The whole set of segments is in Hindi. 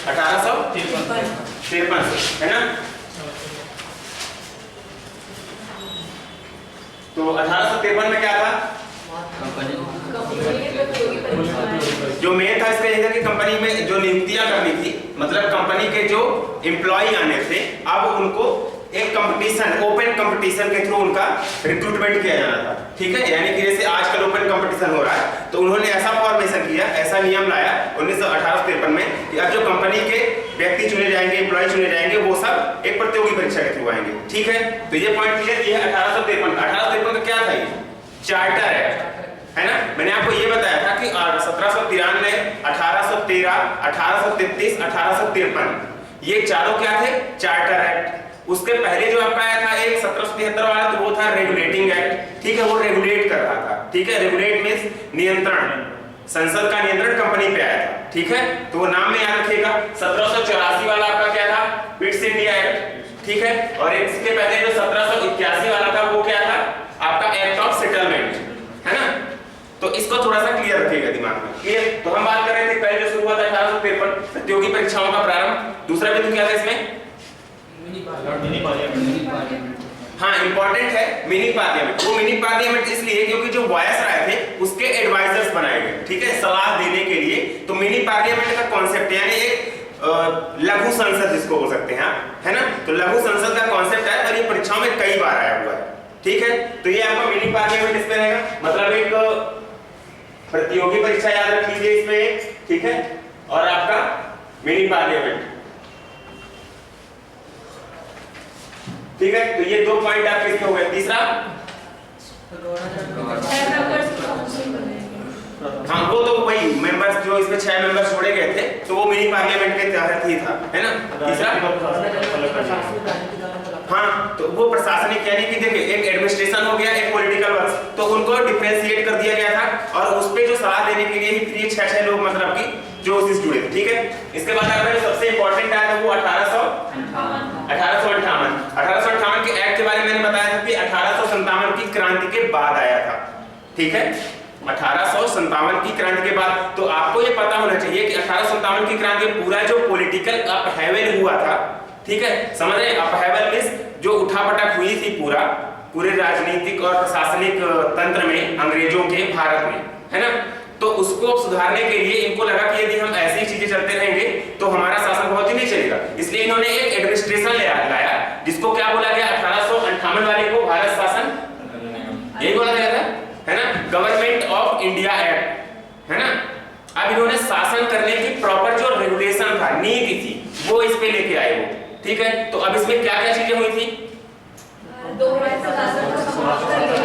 1853 है ना। तो 1853 में क्या था, जो मेन था इसका यह था कि कंपनी में जो नियुक्तियां करनी थी, मतलब कंपनी के जो एम्प्लॉय आने थे, अब उनको एक कंपटीशन, ओपन कंपटीशन के थ्रू उनका रिक्रूटमेंट किया जाना था। ठीक है, यानी कि जैसे आजकल ओपन कंपटीशन हो रहा है, तो उन्होंने ऐसा फॉर्मेशन किया, ऐसा नियम लाया 1853 में कि अब जो कंपनी के व्यक्ति चुने जाएंगे, एम्प्लॉय चुने जाएंगे, वो सब एक प्रतियोगी परीक्षा के थ्रू आएंगे। ठीक है, तो ये पॉइंट क्लियर किया। 1853 का क्या था, ये चार्टर है ना। मैंने आपको ये बताया था कि 1793, 1813, 1833, 1853 ये चारों क्या थे, चार्टर एक्ट। उसके पहले जो आपका आया था एक 1773 वाला, तो वो था रेगुलेटिंग एक्ट। ठीक है, वो रेगुलेट कर रहा था। ठीक है, रेगुलेट मींस नियंत्रण, संसद का नियंत्रण कंपनी पे आया था। ठीक है, तो वो नाम में याद रखिएगा। 1784 वाला आपका क्या था, पिट्स इंडिया एक्ट। ठीक है, और इसके पहले जो 1781 वाला था वो क्या था, आपका एक्ट ऑफ सेटलमेंट, है ना। तो इसको थोड़ा सा क्लियर रखिएगा दिमाग में। क्लियर, तो हम बात कर रहे थे पहले जो शुरू हुआ था 1853 प्रतियोगी परीक्षाओं का प्रारंभ। दूसरा बिंदु क्या था इसमें, मिनी पार्लियामेंट। हाँ, इंपॉर्टेंट है मिनी पार्लियामेंट। वो मिनी पार्लियामेंट इसलिए क्योंकि जो वायसराय थे उसके एडवाइजर्स बनाए गए। ठीक है, सलाह देने के लिए। तो मिनी पार्लियामेंट का कॉन्सेप्ट यानी एक लघु संसद जिसको बोल सकते हैं आप, है ना। तो लघु संसद का कॉन्सेप्ट है और ये परीक्षाओं में कई बार आया हुआ है। ठीक है, तो ये आपका मिनी पार्लियामेंट इसमें रहेगा, मतलब एक प्रतियोगी परीक्षा याद रख लीजिए इसमें। ठीक है, और आपका मिनी पार्लियामेंट। ठीक है, तो ये दो पॉइंट आपके इसमें हो गए। तीसरा, हाँ वो तो वही मेंबर्स जो इसमें 6 मेंबर्स जोड़े गए थे, तो वो मिनी पार्लियामेंट के तहत ही था, है ना। तीसरा, हाँ तो वो प्रशासनिक, यानी कि देखिए एक एडमिनिस्ट्रेशन हो गया, एक पॉलिटिकल वर्क्स, तो उनको डिफरेंशिएट कर दिया गया था और उस पे जो सलाह देने के लिए ही फिर ये 6 लोग मतलब कि जो उससे जुड़े थे। ठीक है, इसके बाद आपका जो सबसे इंपॉर्टेंट आया था वो 1858 के एक्ट के बारे में मैंने बताया था कि 1857 की क्रांति के बाद आया था। ठीक है, 1857 की क्रांति के बाद। तो आपको ये पता होना चाहिए कि 1857 की क्रांति में पूरा जो पॉलिटिकल अपहेवल हुआ था, ठीक है, समझ रहे हैं, अपहेवल मींस जो उठापटक हुई थी पूरे राजनीतिक और प्रशासनिक तंत्र में अंग्रेजों के भारत में, है ना। तो उसको सुधारने के लिए इनको लगा कि यदि हम ऐसी चीजें चलते रहेंगे तो हमारा शासन बहुत ही नहीं चलेगा। इसलिए इन्होंने एक एडमिनिस्ट्रेशन लाया जिसको क्या बोला गया, 1858 वाले को भारत शासन, यही बोला गया था, है ना, गवर्नमेंट ऑफ इंडिया एक्ट, है ना। अब इन्होंने शासन करने की प्रॉपर जो रेगुलेशन था, नीति थी, वो इस पे लेके आए वो। ठीक है, तो अब इसमें क्या क्या चीजें हुई थी,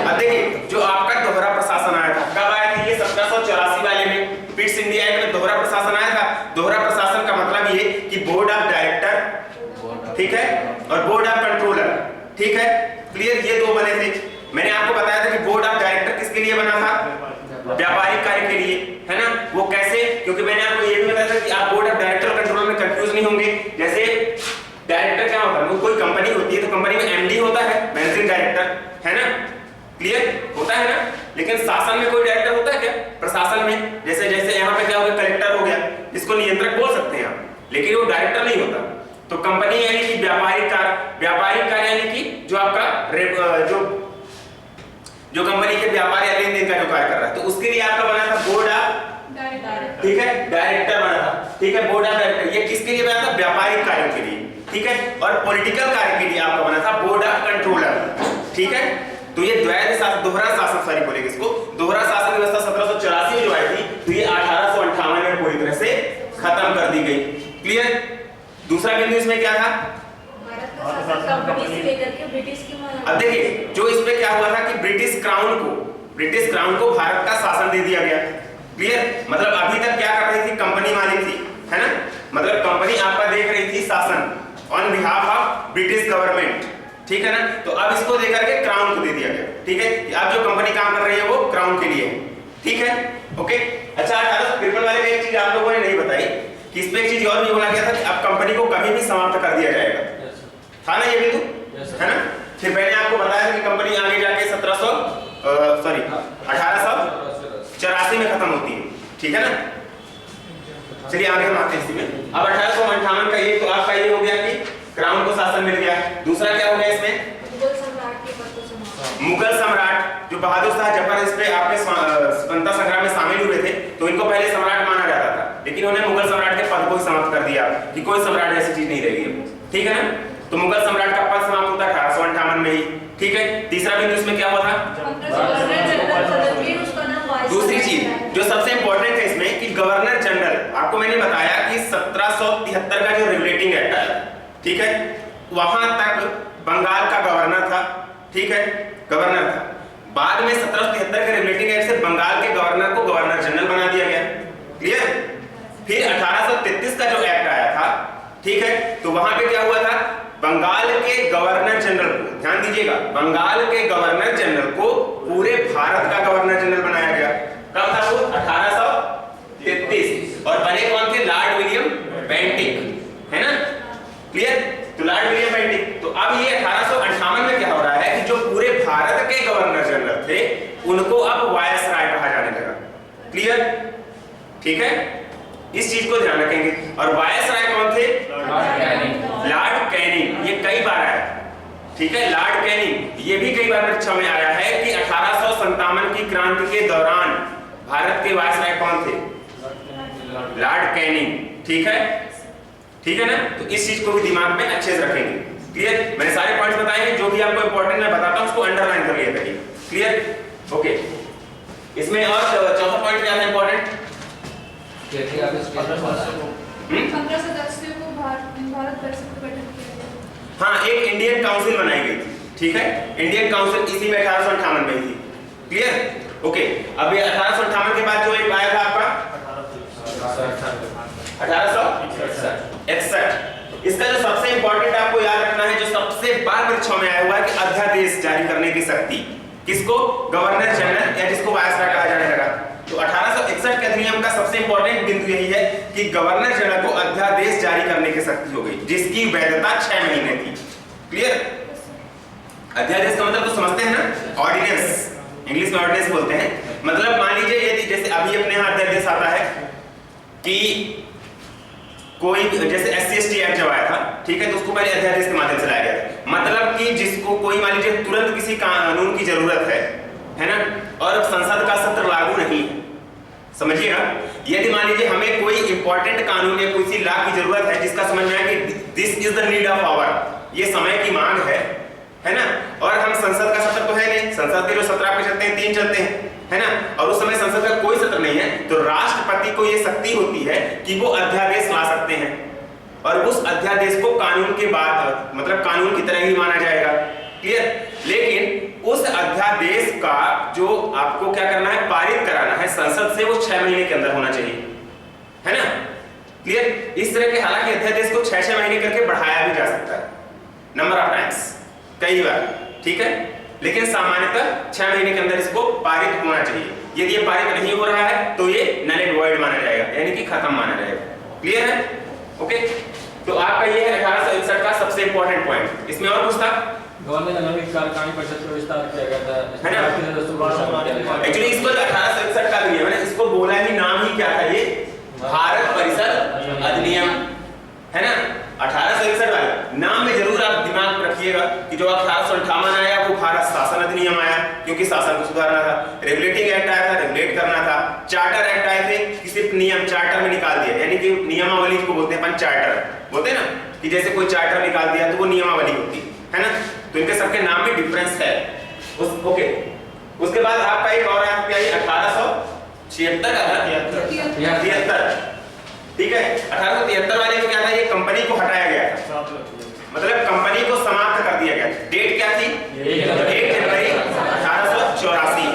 अब देखिए जो आपका दोहरा प्रशासन आया था, कब आया था ये, 1784 वाले में, पिट्स इंडिया एक्ट में दोहरा प्रशासन आया था। दोहरा प्रशासन का मतलब ये कि बोर्ड ऑफ डायरेक्टर, ठीक है, और बोर्ड ऑफ कंट्रोलर। ठीक है, क्लियर, ये दो बने थे। मैंने आपको बताया था कि बोर्ड ऑफ डायरेक्टर किसके लिए बना था, व्यापारिक कार्य के लिए, है ना। वो कैसे, क्योंकि मैंने आपको ये भी बताया था कि आप बोर्ड ऑफ डायरेक्टर और कंट्रोलर में कंफ्यूज नहीं होंगे। जैसे डायरेक्टर क्या होता है, कोई कंपनी होती है तो कंपनी में एमडी होता है, मैनेजिंग डायरेक्टर, है ना, क्लियर होता है ना। लेकिन शासन में कोई डायरेक्टर होता है क्या, प्रशासन में, जैसे जैसे यहाँ पे क्या हो गया, कलेक्टर हो गया, इसको नियंत्रक बोल सकते हैं आप, लेकिन वो डायरेक्टर नहीं होता। तो कंपनी यानी कि व्यापारिक कार्य यानी कि जो आपका जो कंपनी के व्यापार या लेन देन का जो कार्य कर रहा है, तो उसके लिए आपका बना था बोर्ड ऑफ, ठीक है, डायरेक्टर बना था। ठीक है, बोर्ड ऑफ डायरेक्टर, ये किसके लिए बना था, व्यापारिक कार्यों के लिए। ठीक है, और पॉलिटिकल कार्य के लिए आपका बना था बोर्ड ऑफ कंट्रोलर। ठीक है, तो ये दोहरा शासन, सॉरी बोलेंगे इसको, दोहरा शासन व्यवस्था 1784 में जो आई थी, तो ये 1858 में पूरी तरह से खत्म कर दी गई। क्लियर। दूसरा बिंदु इसमें क्या था, अब देखिए जो इस पे क्या हुआ था कि ब्रिटिश क्राउन को भारत का शासन दे दिया गया। क्लियर, मतलब अभी तक क्या कर रही थी, कंपनी मालिक थी, है ना, मतलब कंपनी आपका देख रही थी शासन on behalf of British government. ठीक है ना, तो अब इसको देकर के क्राउन को दे दिया गया। ठीक है, अब जो कंपनी काम कर रही है वो क्राउन के लिए है। ठीक है, ओके। अच्छा, 1853 वाले में एक चीज आप लोगों ने नहीं बताई कि इसमें एक चीज और भी बोला गया था कि अब कंपनी को कभी भी समाप्त कर दिया जाएगा, था ना ये बिंदु, है ना। फिर मैंने आपको बताया था कि कंपनी आगे जाके 1884 में खत्म होती है। ठीक है ना, चलिए आगे हम आते हैं इसी में। अब 1858 का ये तो आपका ये हो गया कि क्राउन को शासन मिल गया। दूसरा क्या हो गया इसमें? मुगल सम्राट जो बहादुर शाह जफर इस पे आपके स्वतंत्रता संग्राम में शामिल हुए थे, तो इनको पहले सम्राट माना जाता था, लेकिन उन्होंने मुगल सम्राट के पद को ही समाप्त कर दिया कि कोई सम्राट ऐसी चीज नहीं रहेगी। ठीक है ना? तो मुगल सम्राट का पद समाप्त होता है 1858 में ही। ठीक है। तीसरा बिंदु इसमें क्या हुआ था? दूसरी चीज जो सबसे इंपॉर्टेंट है इसमें कि गवर्नर जनरल, आपको मैंने बताया कि 1773 का जो रेगुलेटिंग एक्ट आया, ठीक है, वहां तक बंगाल का गवर्नर था। ठीक है, गवर्नर था। बाद में 1773 के रेगुलेटिंग एक्ट से बंगाल के गवर्नर को गवर्नर जनरल बना दिया गया। क्लियर? फिर 1833 का जो एक्ट आया था, ठीक है, तो वहां पे क्या हुआ था? बंगाल के गवर्नर जनरल को, ध्यान दीजिएगा, बंगाल के गवर्नर जनरल को पूरे भारत का गवर्नर जनरल बनाया गया। कब था वो? 1833। और बने कौन थे? लॉर्ड विलियम बेंटिक, है ना? क्लियर? तो लॉर्ड विलियम बेंटिक। तो अब ये 1858 में क्या हो रहा है कि जो पूरे भारत के गवर्नर जनरल थे उनको अब वायसराय कहा जाने लगा। क्लियर? ठीक है, इस चीज को ध्यान रखेंगे। और वायसराय कौन थे? Lord Canning. ये कई बार आया, ठीक है, लॉर्ड कैनिंग ये भी कई बार परीक्षा में आया है कि 1857 की क्रांति के दौरान भारत के वायसराय कौन थे? Lord Canning. ठीक है, ठीक है ना? तो इस चीज को भी दिमाग में अच्छे से रखेंगे। क्लियर? मैंने सारे पॉइंट्स बताए हैं, जो भी आपको इंपॉर्टेंट मैं बताता हूं उसको अंडरलाइन कर लिया करिए। क्लियर? ओके। इसमें और चौथा पॉइंट क्या है इंपॉर्टेंट? 15 सदस्यों को भारत परिषद को गठन किया गया। हाँ, एक इंडियन काउंसिल बनाई गई थी। ठीक है, इंडियन काउंसिल इसी में 1858 में थी। क्लियर? ओके। अब ये 1858 के बाद जो एक आया था आपका 1861, इसका जो सबसे इंपॉर्टेंट आपको याद रखना है, जो सबसे बार परीक्षा में आया हुआ है कि अध्यादेश जारी करने की शक्ति किसको? गवर्नर जनरल, या जिसको वायसराय कहा जाने लगा। तो 1861 के अधिनियम का सबसे इंपॉर्टेंट बिंदु यही है कि गवर्नर जनरल को अध्यादेश जारी करने की शक्ति हो गई, जिसकी वैधता 6 महीने थी। क्लियर? अध्यादेश का मतलब तो समझते हैं ना? ऑर्डिनेंस, इंग्लिश में ऑर्डिनेंस बोलते हैं। मतलब मान लीजिए यदि जैसे अभी अपने यहाँ अध्यादेश आता है कि कोई जैसे SC/ST एक्ट जब आया था, ठीक है, तो उसको पहले अध्यादेश के माध्यम से लाया गया था। मतलब कि जिसको कोई मान लीजिए तुरंत किसी कानून की जरूरत है ना, और संसद का सत्र लागू नहीं, समझिएगा, यदि मान लीजिए हमें कोई इंपॉर्टेंट कानून या किसी लॉ की जरूरत है जिसका समझ में आए कि this is the need of hour, ये समय की मांग है ना, और हम संसद का सत्र तो है नहीं, संसद के जो सत्र आपके चलते हैं 3 चलते हैं, है ना, और उस समय संसद का कोई सत्र नहीं है, तो राष्ट्रपति को ये शक्ति होती है कि वो अध्यादेश ला सकते हैं, और उस अध्यादेश को कानून के बाद मतलब कानून की तरह ही माना जाएगा। क्लियर? लेकिन उस अध्यादेश का जो आपको क्या करना है? पारित कराना है संसद से, वो 6 महीने के अंदर होना चाहिए, है ना? क्लियर? इस तरह के हालांकि अध्यादेश को 6 महीने करके बढ़ाया भी जा सकता है, नंबर ऑफ टाइम्स, कई बार, ठीक है, लेकिन सामान्यतः 6 महीने के अंदर इसको पारित होना चाहिए। यदि ये पारित नहीं हो रहा है तो ये नल एंड वॉइड माना जाएगा, यानी कि खत्म माना जाएगा। क्लियर है? ओके। तो आपका ये है 1861 का सबसे इंपॉर्टेंट पॉइंट। इसमें और कुछ था? गवर्नर जनरल की कार्यकारिणी परिषद का विस्तार किया गया था, है ना? एक्चुअली इसको 1861 का अधिनियम है, इसको बोला ही, नाम ही क्या था? ये भारत परिषद अधिनियम, है ना? 1861 वाला नाम में जरूर आप दिमाग में रखिएगा कि जो 1858 आया वो भारत शासन अधिनियम आया, क्योंकि शासन को सुधारना था। रेगुलेटिंग एक्ट आया था, रेगुलेट करना था। चार्टर एक्ट आए थे कि सिर्फ नियम चार्टर में निकाल दिया, यानी कि नियमावली को बोलते हैं अपन, चार्टर बोलते हैं ना, कि जैसे कोई चार्टर निकाल दिया तो वो नियमावली होती है ना, तो इनके सबके नाम में डिफरेंस है। ओके। उसके बाद आपका एक और है क्या? 1876 का 73, ठीक है। 1873 वाले में क्या था? ये कंपनी को हटाया गया था, मतलब कंपनी को समाप्त कर दिया गया। डेट क्या थी? 1 जनवरी 1884,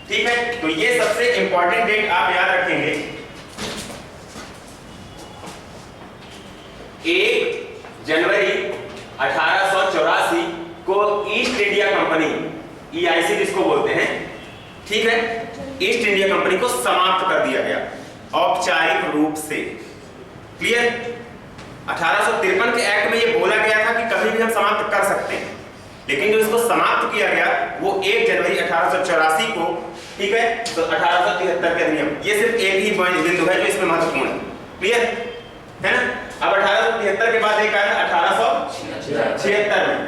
ठीक है। तो ये सबसे इंपॉर्टेंट डेट आप याद रखेंगे। 1 जनवरी 1884 को ईस्ट इंडिया कंपनी, EIC जिसको बोलते हैं, ठीक है, ईस्ट इंडिया कंपनी को समाप्त कर दिया गया औपचारिक रूप से। क्लियर? 1853 के एक्ट में ये बोला गया था कि कभी भी हम समाप्त कर सकते हैं, लेकिन जो इसको समाप्त किया गया वो 1 जनवरी 1884 को, ठीक है। तो 1873 के अधिनियम, ये सिर्फ एक ही बिंदु है जो इसमें महत्वपूर्ण है। क्लियर है ना। अब 1873 के बाद एक आया था 1876 में,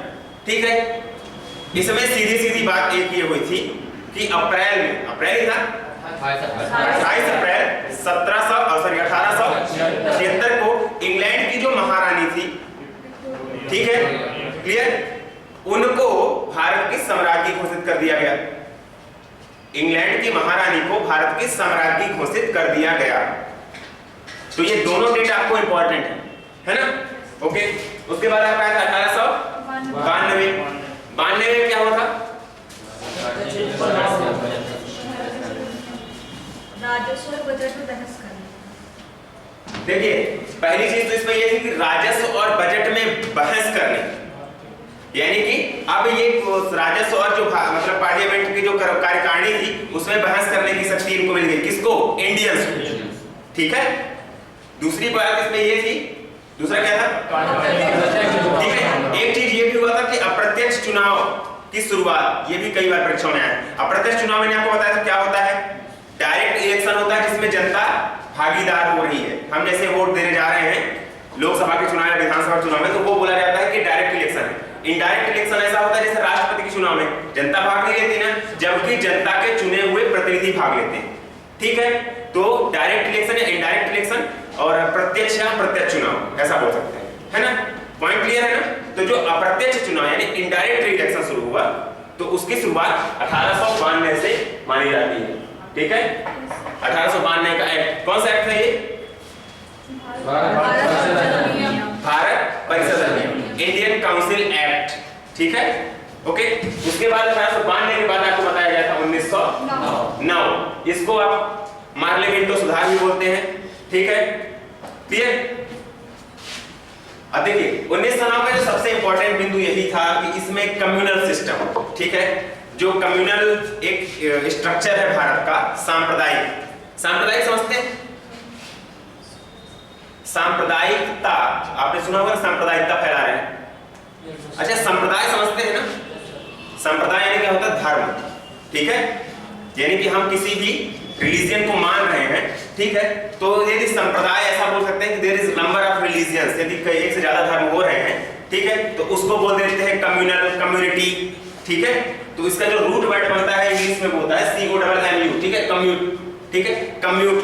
ठीक है। इसमें सीधी सीधी बात एक ये हुई थी कि अप्रैल में, अप्रैल ही था 28 अप्रैल 1876 को इंग्लैंड की जो महारानी थी, ठीक है, क्लियर, उनको भारत की सम्राज्ञी घोषित कर दिया गया। इंग्लैंड की महारानी को भारत की सम्राज्ञी घोषित कर दिया गया। तो ये दोनों डेट आपको इंपॉर्टेंट है ना। ओके, उसके बाद आपका था 1892 में क्या हुआ था? राजस्व और बजट में बहस करना। देखिए, पहली चीज तो इसमें ये थी कि राजस्व और बजट में बहस करने, यानी कि अब ये राजस्व और जो मतलब पार्लियामेंट की जो कार्यकारिणी थी उसमें बहस करने की शक्ति इनको मिल गई। किसको? इंडियंस को, ठीक है। दूसरी बात इसमें ये थी, दूसरा क्या था? ठीक है, एक चीज ये भी हुआ था कि अप्रत्यक्ष चुनाव की शुरुआत, ये भी कई बार परीक्षाओं में आया। अप्रत्यक्ष चुनाव मैंने आपको बताया था क्या होता है। डायरेक्ट इलेक्शन होता है जिसमें जनता भागीदार हो रही है। हम जैसे वोट देने जा रहे हैं लोकसभा के चुनाव या विधानसभा चुनाव में, तो वो बोला जाता है कि डायरेक्ट इलेक्शन है। इनडायरेक्ट इलेक्शन ऐसा होता है जैसे राष्ट्रपति के चुनाव में जनता भाग नहीं लेती ना, जबकि जनता के चुने हुए प्रतिनिधि भाग लेते हैं, ठीक है। तो डायरेक्ट इलेक्शन या इनडायरेक्ट इलेक्शन और प्रत्यक्ष या प्रत्यक्ष चुनाव ऐसा बोल सकते हैं, है ना। पॉइंट क्लियर है ना। तो जो अप्रत्यक्ष चुनाव यानी इनडायरेक्ट इलेक्शन शुरू हुआ, तो उसकी शुरुआत 1892 से मानी जाती है, ठीक है। 1892 का एक्ट, कौन सा एक्ट है ये? भारत परिषद अधिनियम, इंडियन काउंसिल एक्ट, ठीक है। ओके, उसके बाद 1892 के बाद आपको बताया गया था 1909। इसको आप मार्लेमेंटो सुधार भी बोलते हैं, ठीक है, क्लियर। अब देखिए 1909 का जो सबसे इंपॉर्टेंट बिंदु यही था कि इसमें कम्युनल सिस्टम, ठीक है, जो कम्युनल एक स्ट्रक्चर है भारत का, सांप्रदायिक, सांप्रदायिक समझते हैं? सांप्रदायिकता आपने सुना होगा, सांप्रदायिकता फैला रहे हैं। अच्छा, संप्रदाय समझते हैं ना? संप्रदाय यानी क्या होता है? धर्म, ठीक है, यानी कि हम किसी भी रिलीजियन को मान रहे हैं, ठीक है। तो यदि संप्रदाय ऐसा बोल सकते हैं कि there is number of religions, यदि एक से ज्यादा धर्म हो रहे हैं, ठीक है, तो उसको बोल देते हैं कम्युनल, कम्युनिटी, ठीक है। तो इसका जो रूट वर्ड बनता है इंग्लिश में बोलता है COMMU, ठीक है, कम्यूट, ठीक है, कम्यूट।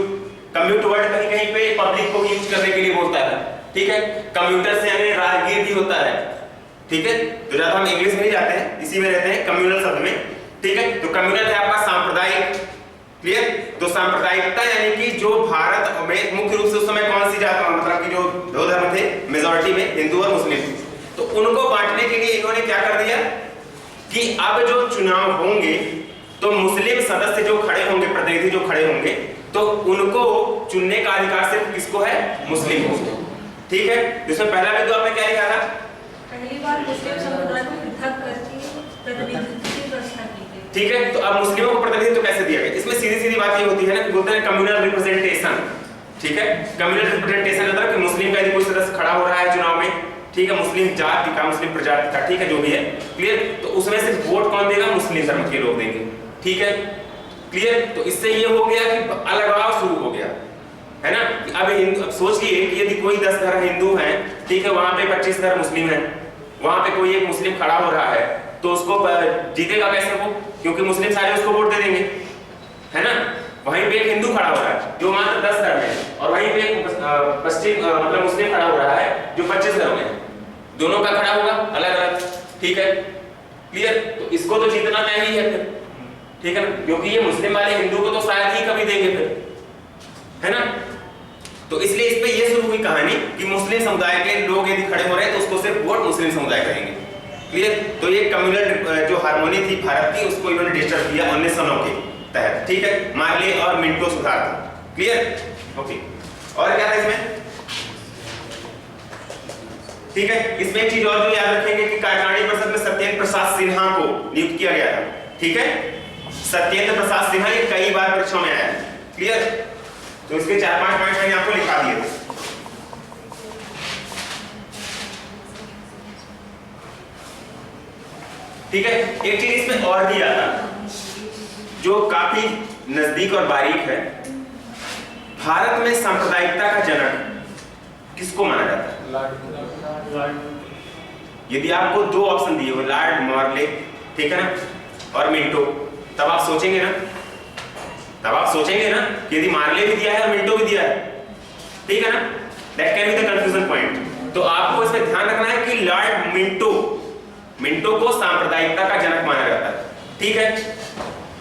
कम्यूट वर्ड कहीं कहीं पे पब्लिक को यूज करने के लिए बोलता है, ठीक है। कम्यूटर से यानी राहगीर भी होता है, ठीक है। तो ज्यादा हम इंग्लिश में नहीं जाते हैं, इसी में रहते हैं कम्युनल शब्द में, ठीक है। तो कम्युनल है आपका सांप्रदायिक, क्लियर। तो सांप्रदायिकता यानी कि जो भारत में मुख्य रूप से उस समय कौन सी जात, मतलब कि जो दो धर्म थे मेजॉरिटी में, हिंदू और मुस्लिम, तो उनको बांटने के लिए इन्होंने क्या कर दिया कि अब जो चुनाव होंगे तो मुस्लिम सदस्य जो खड़े होंगे, प्रतिनिधि जो खड़े होंगे, तो उनको चुनने का अधिकार सिर्फ किसको है? मुस्लिम को, ठीक है। जिसमें पहला बिंदु आपने क्या लिखा था? पहली बार मुस्लिम समुदाय को पृथक करके प्रतिनिधित्व की व्यवस्था की गई, ठीक है। तो अब मुस्लिमों को प्रतिनिधित्व कैसे दिया गया? इसमें सीधी सीधी बात ये होती है ना, बोलते हैं कम्युनल रिप्रेजेंटेशन, ठीक है। कम्युनल रिप्रेजेंटेशन मतलब कि मुस्लिम का यदि कोई सदस्य खड़ा हो रहा है चुनाव में, ठीक है, मुस्लिम जाति का, मुस्लिम प्रजाति का, ठीक है, जो भी है, क्लियर। तो उसमें सिर्फ वोट कौन देगा? मुस्लिम धर्म के लोग देंगे, ठीक है, क्लियर। तो इससे ये हो गया कि अलगाव शुरू हो गया, है ना। अब सोचिए कि यदि कोई 10 घर हिंदू हैं, ठीक है, वहां पे 25 घर मुस्लिम हैं, वहां पे कोई एक मुस्लिम खड़ा हो रहा है, तो उसको जीतेगा कैसे वो? क्योंकि मुस्लिम सारे उसको वोट दे देंगे, है ना। वहीं पे एक हिंदू खड़ा हो रहा है जो मात्र 10 घर में है, और वहीं पे एक पश्चिम मतलब मुस्लिम खड़ा हो रहा है जो 25 घर में है, दोनों का खड़ा होगा अलग अलग, ठीक है, क्लियर। तो इसको तो जीतना तय ही है फिर, ठीक है ना, क्योंकि ये मुस्लिम वाले हिंदू को तो शायद ही कभी देंगे फिर, है ना। तो इसलिए इस पे ये शुरू हुई कहानी कि मुस्लिम समुदाय के लोग यदि खड़े हो रहे हैं तो उसको सिर्फ वोट मुस्लिम समुदाय करेंगे, क्लियर। तो ये कम्युनल जो हार्मोनी थी भारत की, उसको इन्होंने डिस्टर्ब किया 1909 के तहत, ठीक है। मार्ले और मिंटो सुधार था, क्लियर, ओके। और क्या था इसमें? ठीक है, इसमें एक चीज और जो याद रखेंगे कि कार्यकारिणी परिषद में सत्येंद्र प्रसाद सिन्हा को नियुक्त किया गया था, ठीक है। सत्येंद्र प्रसाद सिन्हा ये कई बार परीक्षाओं में आया, क्लियर। तो इसके 4-5 पॉइंट मैंने आपको लिखा दिए थे, ठीक है। एक चीज इसमें और भी आता जो काफी नजदीक और बारीक है, भारत में सांप्रदायिकता का जनक किसको माना जाता है? यदि आपको दो ऑप्शन दिए हो, लॉर्ड मॉर्ले, ठीक है ना, और मिंटो, तब आप सोचेंगे ना कि यदि मार्ले भी दिया है और मिंटो भी दिया है, ठीक है ना, that can be the confusion point. तो आपको इसमें ध्यान रखना है कि लॉर्ड मिंटो को सांप्रदायिकता का जनक माना जाता है, ठीक है,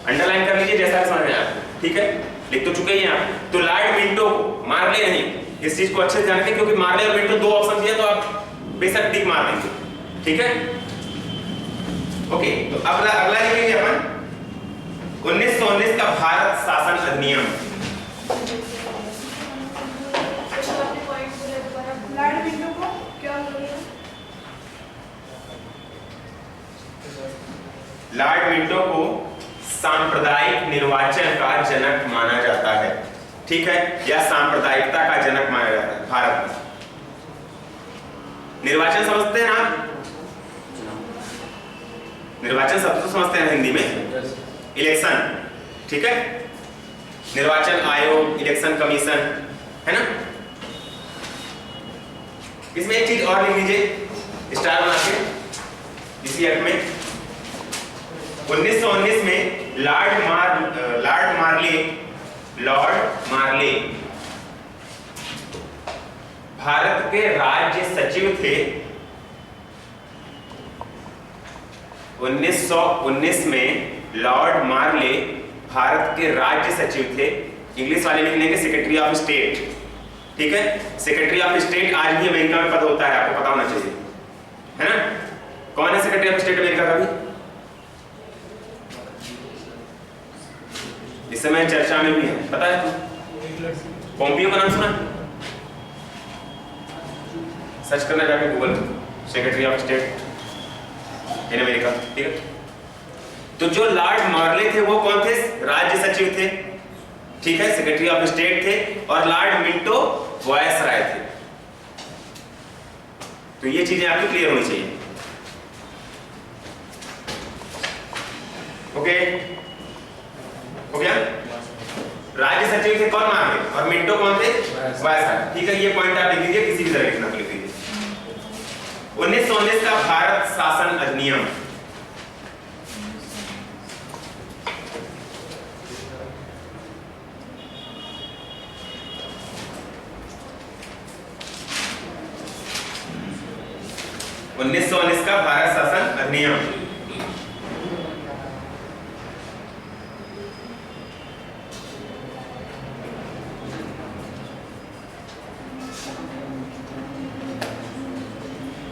अंडरलाइन कर लीजिए जैसा समझ में आया, ठीक है, लिख तो चुके ही हैं आप। तो लॉर्ड मिंटो को, मार्ले नहीं, इस चीज को अच्छे से जान रखें क्योंकि मार्ले और मिंटो दो ऑप्शन दिए तो आप बेशक टिक मार देंगे, ठीक है। ओके, तो अगला लिखेंगे अपन 1919 का भारत शासन अधिनियम। लॉर्ड मिंटो को क्या बोलिए? लॉर्ड मिंटो को सांप्रदायिक निर्वाचन का जनक माना जाता है, ठीक है, या सांप्रदायिकता का जनक माना जाता है भारत में। निर्वाचन समझते हैं ना? निर्वाचन शब्द तो समझते हैं हिंदी में, इलेक्शन, ठीक है, निर्वाचन आयोग, इलेक्शन कमीशन, है ना। इसमें एक चीज और लिख लीजिए स्टार बना के इसी अर्थ में। 1919 में लॉर्ड मार्ले भारत के राज्य सचिव थे। 1919 में लॉर्ड मार्ले भारत के राज्य सचिव थे। इंग्लिश वाले लिख लेंगे सेक्रेटरी ऑफ स्टेट, ठीक है। सेक्रेटरी ऑफ स्टेट आज भी अमेरिका में पद होता है, आपको पता होना चाहिए, है ना। कौन है सेक्रेटरी ऑफ स्टेट अमेरिका का भी? इस समय चर्चा में भी है, पता है? पोम्पियो का नाम सुना? सर्च करना जाके Google, secretary of state in America, ठीक है। तो जो लॉर्ड मार्ले थे वो कौन थे? राज्य सचिव थे, ठीक है, सेक्रेटरी ऑफ स्टेट थे, और लॉर्ड मिंटो वायसराय थे। तो ये चीजें आपकी क्लियर होनी चाहिए, ओके। हो गया? राज्य सचिव थे कौन? मार्ले, और मिंटो कौन थे? वायसराय, ठीक है। ये पॉइंट आप लिख लीजिए, किसी भी तरह लिखना तो लिख लीजिए। 1919 का भारत शासन अधिनियम। का भारत शासन अधिनियम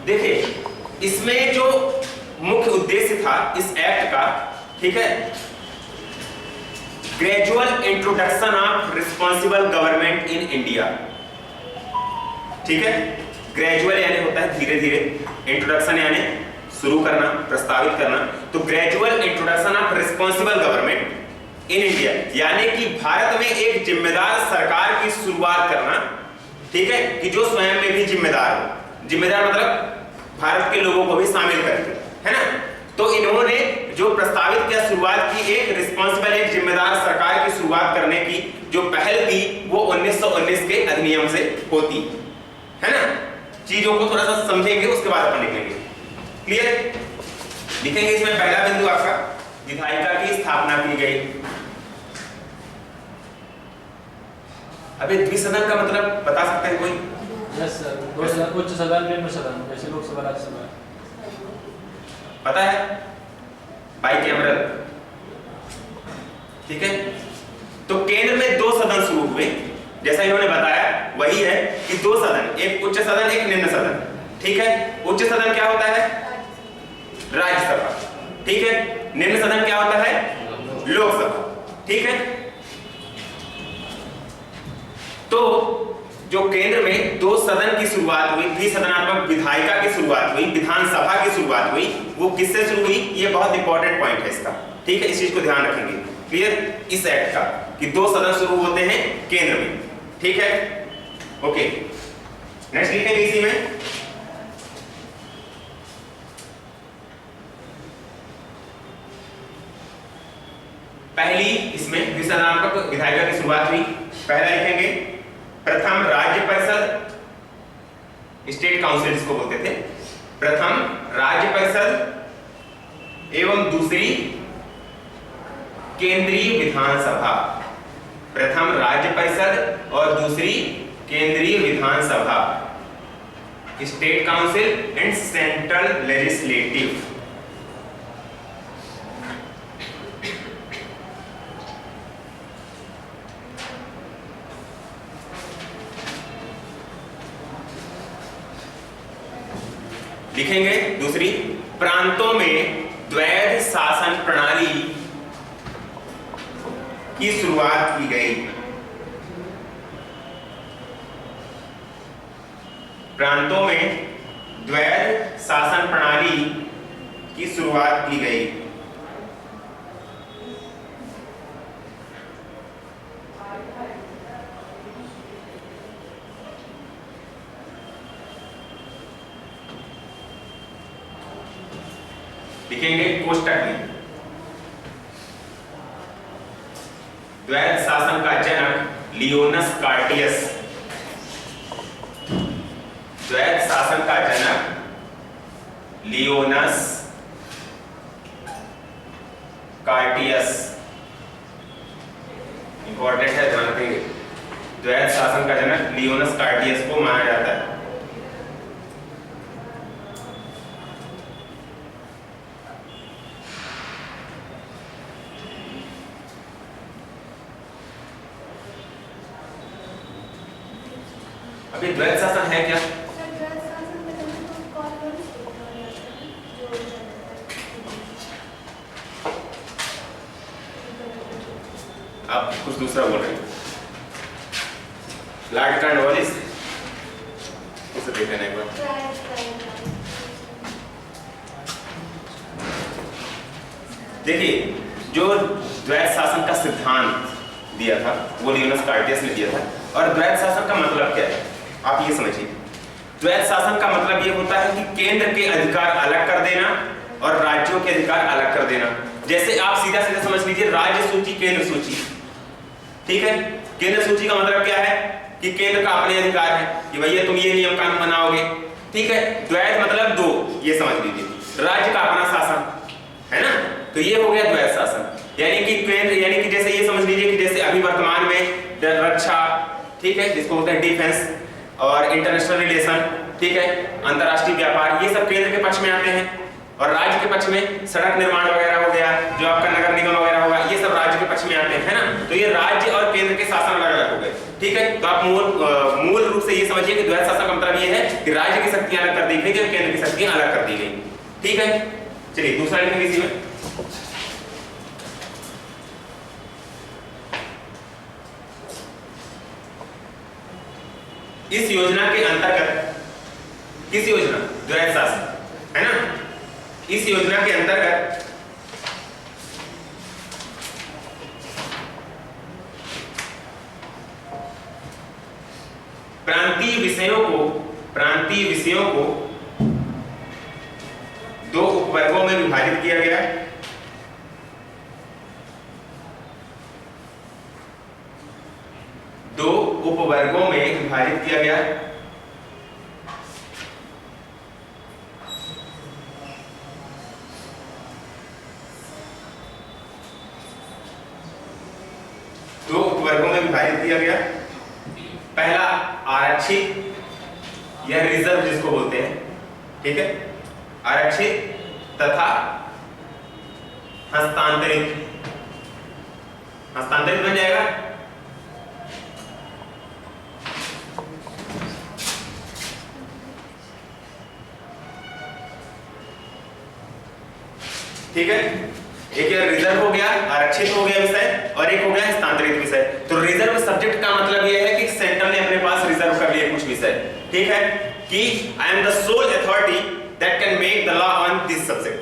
देखिए, इसमें जो मुख्य उद्देश्य था इस एक्ट का, ठीक है, gradual introduction of responsible government in India, ठीक है। ग्रेजुअल यानी होता है धीरे धीरे, इंट्रोडक्शन यानी शुरू करना, प्रस्तावित करना। तो gradual introduction of responsible government in India यानी कि भारत में एक जिम्मेदार सरकार की शुरुआत करना, ठीक है, कि जो स्वयं में भी जिम्मेदार हो। जिम्मेदार मतलब भारत के लोगों को भी शामिल करके, है ना। तो इन्होंने जो प्रस्तावित किया, शुरुआत की, एक रिस्पॉन्सिबल, एक जिम्मेदार सरकार की शुरुआत करने की जो पहल थी वो 1919 के अधिनियम से होती है ना। चीजों को थोड़ा सा समझेंगे, उसके बाद अपन लिखेंगे, क्लियर। लिखेंगे इसमें पहला बिंदु आपका, विधायिका की स्थापना की गई। अबे द्विसदन का मतलब बता सकते हैं कोई? यस सर, दो सदन, उच्च सदन, निम्न सदन, जैसे लोकसभा राज्यसभा, पता है, बाइकैमरल, ठीक है। तो केंद्र में दो सदन शुरू हुए, जैसा इन्होंने बताया वही है कि दो सदन, एक उच्च सदन, एक निम्न सदन, ठीक है। उच्च सदन क्या होता है? राज्यसभा, ठीक है। निम्न सदन क्या होता है? लोकसभा, ठीक है। तो जो केंद्र में दो सदन की शुरुआत हुई, द्विसदनात्मक विधायिका की शुरुआत हुई, विधानसभा की शुरुआत हुई, वो किससे शुरू हुई? ये बहुत इंपॉर्टेंट पॉइंट है इसका, ठीक है। इस चीज को ध्यान रखेंगे, क्लियर, इस एक्ट का, कि दो सदन शुरू होते हैं केंद्र में, ठीक है, ओके। नेक्स्ट लिखेंगे इसी में, पहली इसमें द्विसदनात्मक विधायिका की शुरुआत हुई, पहला लिखेंगे प्रथम राज्य परिषद, स्टेट काउंसिल जिसको बोलते थे, प्रथम राज्य परिषद एवं दूसरी केंद्रीय विधानसभा। प्रथम राज्य परिषद और दूसरी केंद्रीय विधानसभा, state council and central legislative. लिखेंगे दूसरी, प्रांतों में द्वैध शासन प्रणाली की शुरुआत की गई। प्रांतों में द्वैध शासन प्रणाली की शुरुआत की गई। लिखेंगे कोष्टक में, द्वैध शासन का जनक लियोनस कार्टियस। द्वैध शासन का जनक लियोनस कार्टियस। इंपॉर्टेंट है, ध्यान रखेंगे। द्वैध शासन का जनक लियोनस कार्टियस को माना जाता है। अभी द्वैध शासन है क्या? आप कुछ दूसरा बोल रहे हैं। लॉर्ड कॉर्नवालिस, उसे देख लेना एक बार। देखिए, जो द्वैध शासन का सिद्धांत दिया था वो लियोनस कार्टियस ने दिया था। और द्वैध शासन का मतलब क्या है आप ये समझिए। द्वैध शासन का मतलब ये होता है कि केंद्र के अधिकार अलग कर देना और राज्यों के अधिकार अलग कर देना। जैसे आप सीधा सीधा समझ लीजिए, राज्य सूची केंद्र सूची, ठीक है। केंद्र सूची का मतलब क्या है कि केंद्र का अपने अधिकार है कि भैया तुम ये नियम कानून बनाओगे, ठीक है। द्वैध मतलब दो, ये समझ लीजिए। राज्य का अपना शासन है ना, तो ये हो गया द्वैध शासन। यानी कि केंद्र, यानी कि जैसे ये समझ लीजिए कि जैसे अभी वर्तमान में रक्षा, ठीक है, जिसको बोलते हैं डिफेंस और इंटरनेशनल रिलेशन, ठीक है, अंतरराष्ट्रीय व्यापार, ये सब केंद्र के पक्ष में आते हैं। और राज्य के पक्ष में सड़क निर्माण वगैरह हो गया, जो आपका नगर निगम वगैरह होगा, ये सब राज्य के पक्ष में आते हैं, है ना। तो ये राज्य और केंद्र के शासन अलग अलग हो गए, ठीक है। तो आप मूल रूप से ये समझिए कि द्वैध शासन का मतलब ये है कि राज्य की शक्तियां अलग कर दी गई और केंद्र की शक्तियां अलग कर दी गई, ठीक है। चलिए दूसरा लिखेंगे इसी में। इस योजना के अंतर्गत, किस योजना? द्वैध शासन, है ना। इस योजना के अंतर्गत प्रांतीय विषयों को दो उपवर्गों में विभाजित किया गया। दो उपवर्गों में विभाजित किया गया। दो उपवर्गों में विभाजित किया गया। पहला आरक्षित या रिजर्व जिसको बोलते हैं, ठीक है, आरक्षित तथा हस्तांतरित। हस्तांतरित बन जाएगा, ठीक है। एक रिजर्व हो गया, आरक्षित हो गया विषय, और एक हो गया हस्तांतरित विषय। तो रिजर्व सब्जेक्ट का मतलब यह है कि सेंटर ने अपने पास रिजर्व कर लिए कुछ विषय, ठीक है, कि I am the soul authority that can make the law on this subject,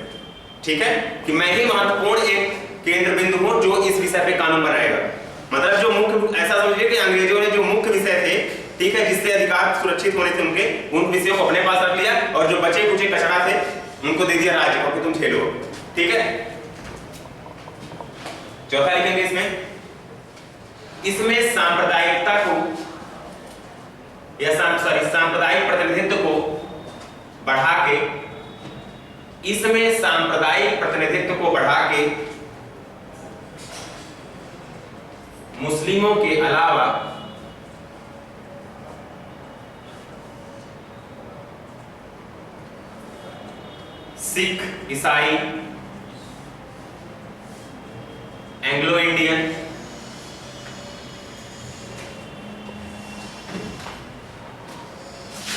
ठीक है, कि मैं ही महत्वपूर्ण एक केंद्र बिंदु हूं जो इस विषय पे कानून बनाएगा। मतलब जो मुख्य, ऐसा समझिए कि अंग्रेजों ने जो मुख्य विषय थे, ठीक है, जिससे अधिकार सुरक्षित होने थे उनके, उन विषयों को अपने पास रख लिया, और जो बचे कुचे कचरा थे उनको दे दिया राज्य को कि तुम झेलो, ठीक है। चौथा लिखेंगे इसमें, इसमें सांप्रदायिकता को या सांप्रदायिक प्रतिनिधित्व को बढ़ा के, इसमें सांप्रदायिक प्रतिनिधित्व को बढ़ा के मुस्लिमों के अलावा सिख, ईसाई, एंग्लो इंडियन,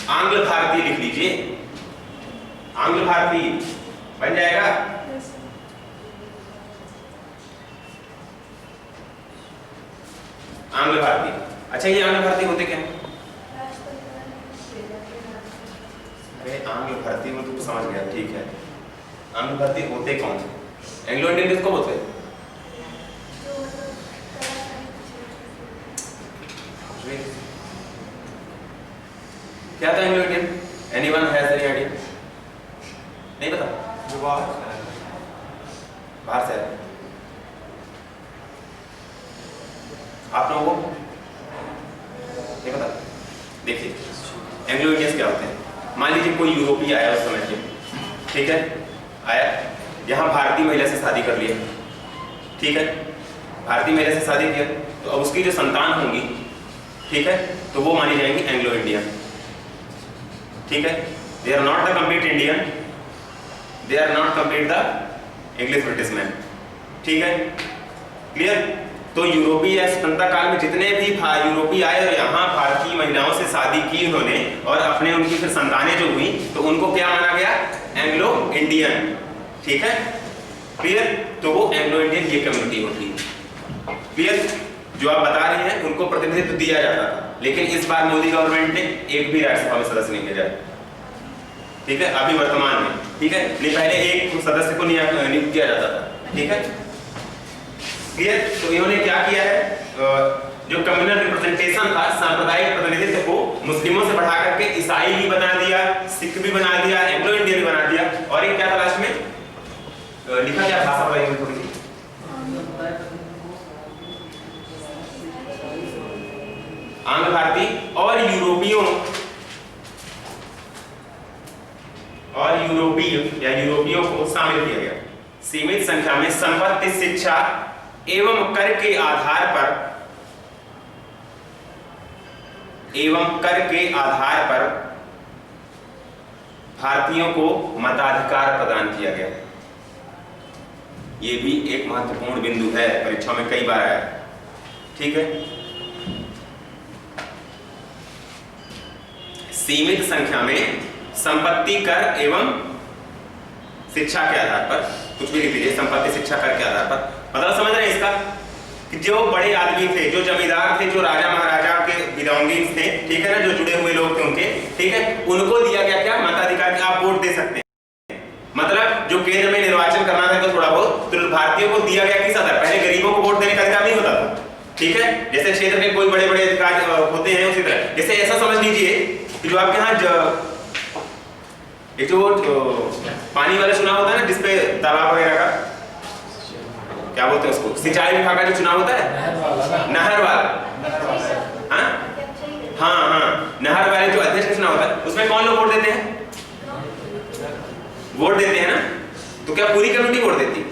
आंग्ल भारतीय लिख लीजिए, आंग्ल भारतीय बन जाएगा। आंग्ल भारतीय, अच्छा ये आंग्ल भारतीय होते क्या हैं? अरे आंग्ल भारतीय में तो समझ गया, ठीक है। आंग्ल भारतीय होते कौन से? एंग्लो इंडियन किसको बोलते हैं? क्या था Anglo Indian? Anyone has any idea? नहीं पता? जो बाहर से आए आप लोगों को नहीं पता? देखिए एंग्लो इंडियंस क्या होते हैं। मान लीजिए कोई यूरोपीय आया उस समय के, ठीक है, आया यहाँ भारतीय महिला से शादी कर लिया, ठीक है, भारतीय महिला से शादी किया तो अब उसकी जो संतान होंगी, ठीक है, तो वो मानी जाएंगी एंग्लो इंडियन, ठीक है। They are not the complete Indian, they are not complete the English British man, ठीक है, क्लियर। तो यूरोपीय स्वतंत्रता काल में जितने भी यूरोपीय आए और यहाँ भारतीय महिलाओं से शादी की उन्होंने और अपने उनकी फिर संतानें जो हुई तो उनको क्या माना गया? एंग्लो इंडियन, ठीक है, क्लियर। तो वो एंग्लो इंडियन ये कम्युनिटी होती है, क्लियर। जो आप बता रहे हैं उनको प्रतिनिधित्व दिया जाता था, लेकिन इस बार मोदी गवर्नमेंट ने एक भी राज्यसभा में सदस्य नहीं भेजा, ठीक है, अभी वर्तमान में, ठीक है। नहीं पहले एक सदस्य को नियुक्त किया जाता था, ठीक है, क्लियर। तो इन्होंने क्या किया है, जो कम्युनल रिप्रेजेंटेशन था, सांप्रदायिक प्रतिनिधित्व को मुस्लिमों से बढ़ा करके ईसाई भी बना दिया, सिख भी बना दिया, एंग्लो इंडियन भी बना दिया, और एक क्या था लास्ट में लिखा, क्या भाषा बताइए थोड़ी सी? आंग्ल भारतीय और यूरोपियों को शामिल किया गया। सीमित संख्या में संपत्ति, शिक्षा एवं कर के आधार पर भारतीयों को मताधिकार प्रदान किया गया। यह भी एक महत्वपूर्ण बिंदु है, परीक्षा में कई बार आया, ठीक है। सीमित संख्या में संपत्ति, कर एवं शिक्षा के आधार पर, कुछ भी लिख लीजिए, संपत्ति, शिक्षा, कर के आधार पर। मतलब समझ रहे हैं इसका कि जो बड़े आदमी थे, जो जमींदार थे, जो राजा महाराजा के बिलोंगिंग्स थे, ठीक है ना, जो जुड़े हुए लोग थे उनके, ठीक है, उनको दिया गया क्या? मताधिकार, आप वोट दे सकते हैं। मतलब जो केंद्र में निर्वाचन करना था तो थोड़ा बहुत, तो भारतीयों को दिया गया किस आधार? पहले गरीबों को वोट देने का अधिकार नहीं होता था, ठीक है, जैसे क्षेत्र में कोई बड़े बड़े अधिकार होते हैं उसी तरह। जैसे ऐसा समझ लीजिए कि जो आपके यहाँ एक जो पानी वाला चुनाव होता है ना, जिसपे तालाब वगैरह का क्या बोलते हैं उसको, सिंचाई विभाग का जो चुनाव होता है, नहर वाला, हाँ, नहर वाले जो अध्यक्ष का चुनाव होता है, उसमें कौन लोग वोट देते हैं? वोट देते हैं ना, तो क्या पूरी कम्युनिटी वोट देती है?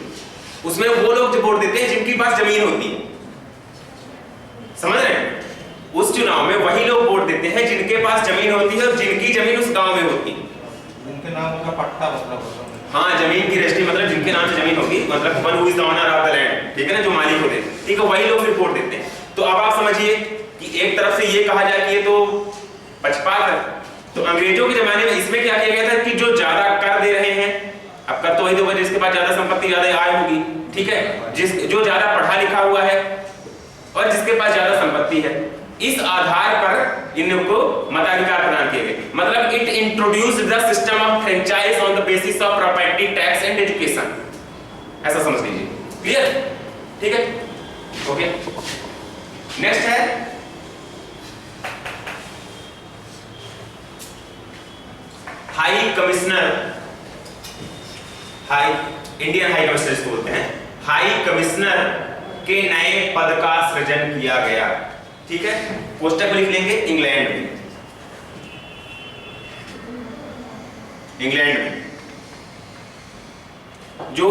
उसमें वो लोग जो वोट देते हैं जिनके पास जमीन होती है, समझ रहे हैं? उस चुनाव में वही लोग वोट देते हैं जिनके पास जमीन होती है और जिनकी जमीन उस गांव में होती है। उनके नाम का पट्टा मतलब होता है। हाँ, जमीन की रजिस्ट्री, मतलब जिनके नाम से जमीन होगी, मतलब one who is the owner of the land, ठीक है ना, जो मालिक होते हैं, ठीक है, वही लोग फिर वोट देते हैं। तो अब आप समझिए कि एक तरफ से ये कहा जाए कि ये तो पक्षपात है, तो अंग्रेजों के जमाने में इसमें क्या किया गया था कि जो ज्यादा कर दे रहे हैं, अब कर तो वही दोगे जिसके पास ज्यादा संपत्ति, ज्यादा आय होगी, ठीक है, जो ज्यादा पढ़ा लिखा हुआ है और जिसके पास ज्यादा संपत्ति है, इस आधार पर इनको मताधिकार प्रदान किए गए। मतलब it introduced the system of franchise on the basis of property tax and education, ऐसा समझ लीजिए, क्लियर, ठीक है, ओके। नेक्स्ट है high commissioner, Indian high commissioner इसको बोलते हैं, हाई कमिश्नर के नए पद का सृजन किया गया। ठीक है, कोष्टक में लिख लेंगे इंग्लैंड में। इंग्लैंड में जो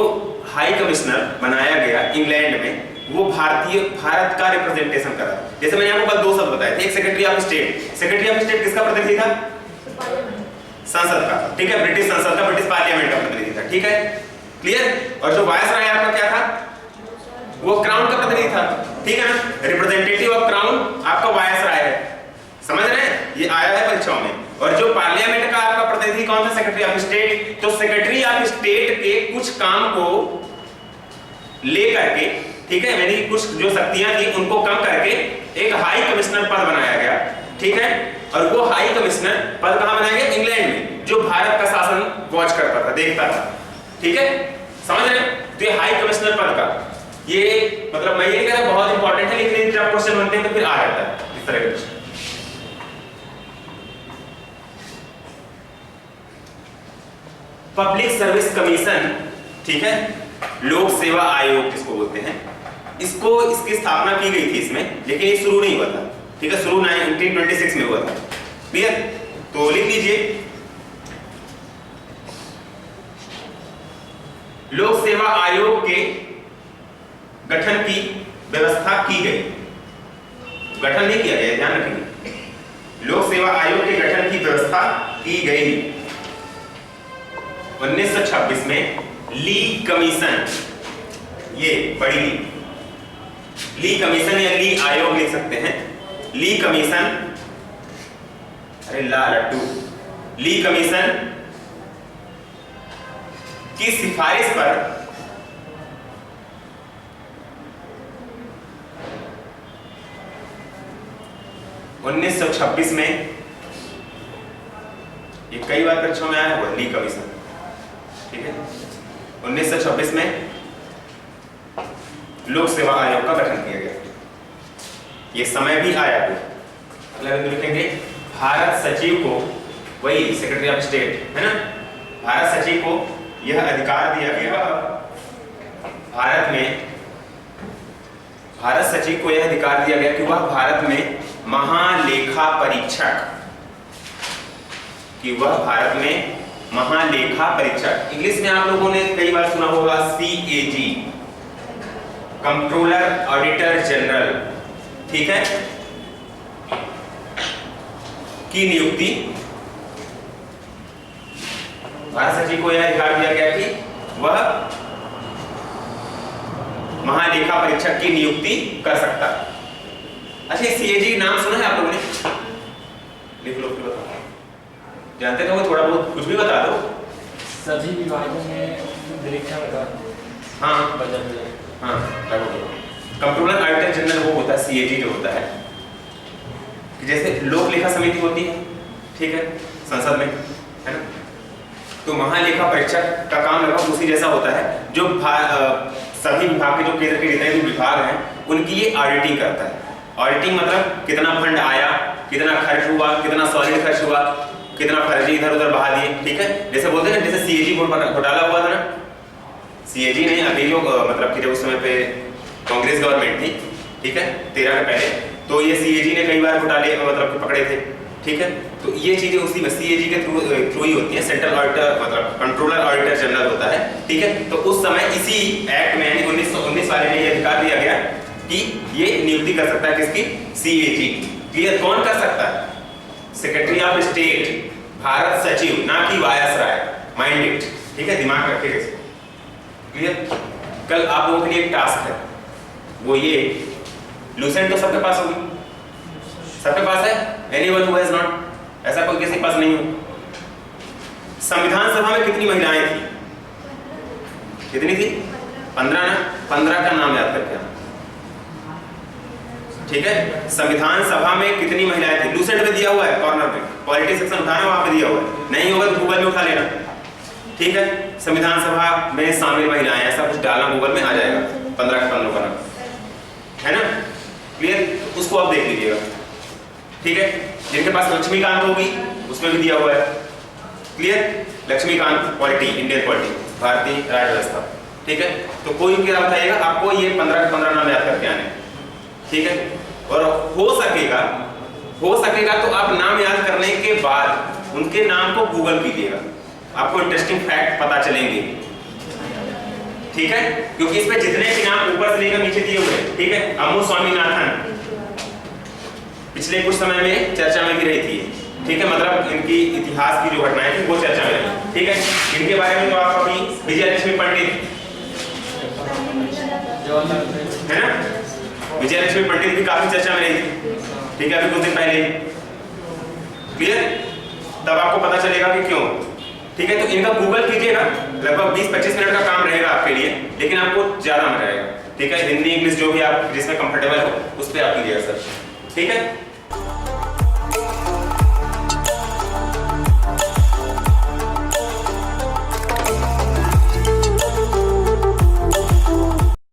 हाई कमिश्नर बनाया गया इंग्लैंड में, वो भारत का रिप्रेजेंटेशन कर रहा था। जैसे मैंने आपको कल दो शब्द बताए थे, एक secretary of state. Secretary of state किसका प्रतिनिधि था? संसद का। ठीक है, ब्रिटिश संसद का, ब्रिटिश पार्लियामेंट का प्रतिनिधि था। ठीक है, क्लियर। और जो वायसराय आपका क्या था? वो क्राउन का प्रतिनिधि था। ठीक है ना, रिप्रेजेंटेटिव ऑफ क्राउन आपका वायसराय है। समझ रहे हैं, ये आया है परीक्षाओं में। और जो पार्लियामेंट का आपका प्रतिनिधि कौन था? Secretary of state. तो सेक्रेटरी ऑफ स्टेट के कुछ काम को लेकर के, ठीक है, यानी कुछ जो शक्तियां थी उनको कम करके एक हाई कमिश्नर पद बनाया गया। ठीक है, और वो हाई कमिश्नर पद कहां बनाया गया? इंग्लैंड में, जो भारत का शासन वॉच करता था, देखता था। ठीक है, समझ रहे हैं? तो ये हाई कमिश्नर पद का, ये मतलब मैं ये कह रहा हूं बहुत इंपॉर्टेंट है, लेकिन जब क्वेश्चन बनते हैं तो फिर आ जाता है इस तरह के क्वेश्चन। पब्लिक सर्विस कमीशन, ठीक है, लोक सेवा आयोग जिसको बोलते हैं, इसकी स्थापना की गई थी इसमें, लेकिन ये शुरू नहीं हुआ था। ठीक है, शुरू 1926 में हुआ था। क्लियर? तो लिख लीजिए, लोक सेवा आयोग के गठन की व्यवस्था की गई। गठन नहीं किया गया, ध्यान रखिए। लोक सेवा आयोग के गठन की व्यवस्था की गई 1926 में। ली कमीशन, ये बड़ी ली कमीशन या ली आयोग लिख सकते हैं। ली कमीशन, अरे ला लड्डू, ली कमीशन की सिफारिश पर (1926) में, ये कई बार परीक्षाओं में आया हुआ ली कमीशन। ठीक है, 1926 में लोक सेवा आयोग का गठन किया गया। ये समय भी आया हुआ, मतलब लिखेंगे भारत सचिव को, वही सेक्रेटरी ऑफ स्टेट है ना, भारत सचिव को यह अधिकार दिया गया, भारत सचिव को यह अधिकार दिया गया कि वह भारत में महालेखा परीक्षक, इंग्लिश में आप लोगों ने कई बार सुना होगा CAG, कंट्रोलर ऑडिटर जनरल, ठीक है, की नियुक्ति, भारत सचिव को यह अधिकार दिया गया कि वह महालेखा परीक्षक की नियुक्ति कर सकता है। अच्छा, CAG नाम सुना है आप लोगों ने? लिख लो फिर बताओ, जानते हो? थोड़ा बहुत कुछ भी बता दो। सभी विभागों में निरीक्षण का, हाँ बजट, हाँ, कंट्रोलर ऑडिटर जनरल वो होता है CAG जो होता है, कि जैसे लोक लेखा समिति होती है, ठीक है, संसद में, है ना, तो महालेखा परीक्षक का काम लगभग उसी जैसा होता है, जो सभी विभाग के जो केंद्र के जितने भी विभाग हैं उनकी ये ऑडिटिंग करता है। ऑडिटिंग मतलब कितना फंड आया, कितना खर्च हुआ, कितना सॉलिड खर्च हुआ, कितना फर्जी इधर उधर बहा दिए। ठीक है, जैसे बोलते हैं, जैसे CAG घोटाला हुआ था ना, CAG ने अभी जो मतलब कि जब उस समय पे कांग्रेस गवर्नमेंट थी, ठीक है, 13 के पहले, तो ये CAG ने कई बार घोटाले मतलब पकड़े थे। ठीक है, तो ये चीजें उसी CAG के थ्रू ही होती है। सेंट्रल ऑडिटर मतलब कंट्रोलर ऑडिटर जनरल होता है। ठीक है, तो उस समय इसी एक्ट में यानी 1919 वाले में ये अधिकार दिया गया कि ये नियुक्ति कर सकता है किसकी? CAG। क्लियर? कौन कर सकता है? सेक्रेटरी ऑफ स्टेट, भारत सचिव, ना कि वायसराय। माइंड इट, ठीक है, दिमाग रखिएगा इसको। क्लियर? कल आप लोगों के लिए एक टास्क है, वो ये लूसेंट तो सबके पास होगी, सबके पास है, एनीवन हु हैज नॉट, ऐसा कोई किसी के पास नहीं हो। संविधान सभा में कितनी महिलाएं थी? कितनी थी? 15 ना, 15 का नाम याद करके आना। ठीक है, संविधान सभा में कितनी महिलाएं थी? लूसेंट में दिया हुआ है, कॉर्नर में, पॉलिटी सेक्शन उठाना, वहां पे दिया हुआ है, नहीं होगा तो गूगल में उठा लेना। ठीक है, संविधान सभा में शामिल महिलाएं, ऐसा कुछ डालना, गूगल में आ जाएगा, 15 का नाम, है ना? क्लियर? उसको आप देख लीजिएगा। ठीक है, जिनके पास लक्ष्मीकांत होगी उसमें भी दिया हुआ है। Clear? Laxmikanth polity, Indian polity, भारतीय राज्य व्यवस्था, ठीक है, तो कोई क्या बताइएगा आपको ये 15 के 15 नाम याद करके आने, ठीक है। और हो सकेगा तो आप नाम याद करने के बाद उनके नाम को गूगल कीजिएगा, आपको इंटरेस्टिंग फैक्ट पता चलेंगे, ठीक है। क्योंकि इसमें जितने भी नाम ऊपर से लेकर नीचे दिए हुए हैं, ठीक है, अमू स्वामीनाथन पिछले कुछ समय में चर्चा में भी रही थी, ठीक है, मतलब इनकी इतिहास की जो घटनाएं थी वो चर्चा में रही, ठीक है। इनके बारे में तो आप अभी विजयलक्ष्मी पंडित है ना, विजयलक्ष्मी पंडित भी काफी चर्चा में रही थी, ठीक है, अभी कुछ दिन पहले, क्लियर। तब आपको पता चलेगा कि क्यों, ठीक है। तो इनका गूगल कीजिएगा, लगभग 20-25 मिनट का काम रहेगा आपके लिए, लेकिन आपको ज्यादा मजा आएगा, ठीक है। हिंदी इंग्लिश जो भी आप जिसमें कंफर्टेबल हो उस पर आप कीजिएगा सर, ठीक है।